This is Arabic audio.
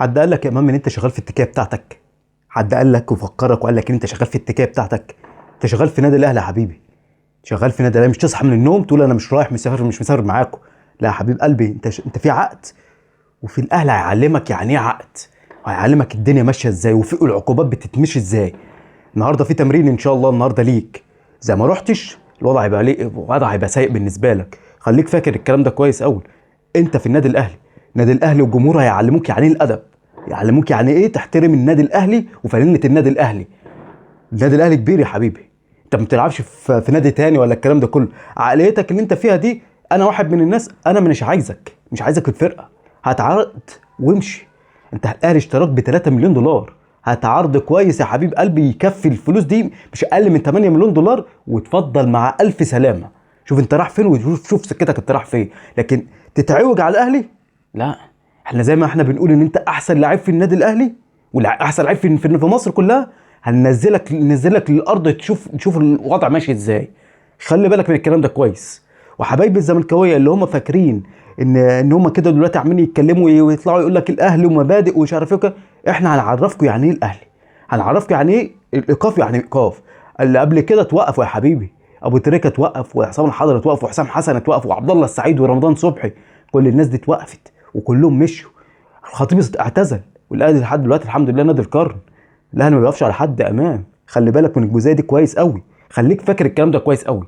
حد قال لك يا امام ان انت شغال في التكيه بتاعتك؟ حد قال لك وفكرك وقال لك ان انت شغال في التكيه بتاعتك؟ انت شغال في نادي الاهلي يا حبيبي. شغال في نادي الاهلي، مش تصحى من النوم تقول انا مش رايح مسافر مش مسافر معاكم. لا يا حبيب قلبي، انت في عقد، وفي الاهلي هيعلمك يعني ايه عقد، وهيعلمك الدنيا ماشيه ازاي وفي العقوبات بتتمشي ازاي. النهارده في تمرين ان شاء الله النهارده ليك، زي ما رحتش الوضع هيبقى ليه، الوضع هيبقى سيء بالنسبه لك. خليك فاكر الكلام ده كويس قوي. انت في النادي الاهلي، النادي الاهلي والجمهور هيعلموك يعني ايه الادب، يعلموك يعني ايه تحترم النادي الاهلي وفانلة النادي الاهلي. النادي الاهلي كبير يا حبيبي، انت ما بتلعبش في نادي تاني ولا الكلام ده كله. عقليتك اللي انت فيها دي، انا واحد من الناس، انا مش عايزك في الفرقه. هتعرض وامشي. انت الاهلي اشتراك ب 3 مليون دولار، هتعرض كويس يا حبيب قلبي يكفي الفلوس دي مش اقل من 8 مليون دولار، وتفضل مع الف سلامه. شوف انت رايح فين، وشوف سكتك انت رايح فين. لكن تتعوج على الاهلي؟ لا. احنا زي ما احنا بنقول ان انت احسن لعيب في النادي الاهلي واحسن لعيب في مصر كلها، هننزلك للارض تشوف الوضع ماشي ازاي. خلي بالك من الكلام ده كويس. وحبايبي الزملكاويه اللي هم فاكرين ان هم كده دلوقتي عمالين يتكلموا ويطلعوا يقول لك الاهلي ومبادئ ومش عارف ايه وكده، احنا هنعرفكم يعني ايه الاهلي، هنعرفكم يعني ايه الايقاف، يعني ايقاف. اللي قبل كده توقفوا يا حبيبي، ابو تريكه توقف، وحسام الحضري توقف، وحسام حسن توقف، وعبد الله السعيد ورمضان صبحي، كل الناس دي اتوقفت وكلهم مشوا. الخطيب اعتزل، والاهلي لحد دلوقتي الحمد لله نادي القرن. الاهلي ما بيقفش على حد امام. خلي بالك من الجزئيه دي كويس قوي، خليك فاكر الكلام ده كويس قوي.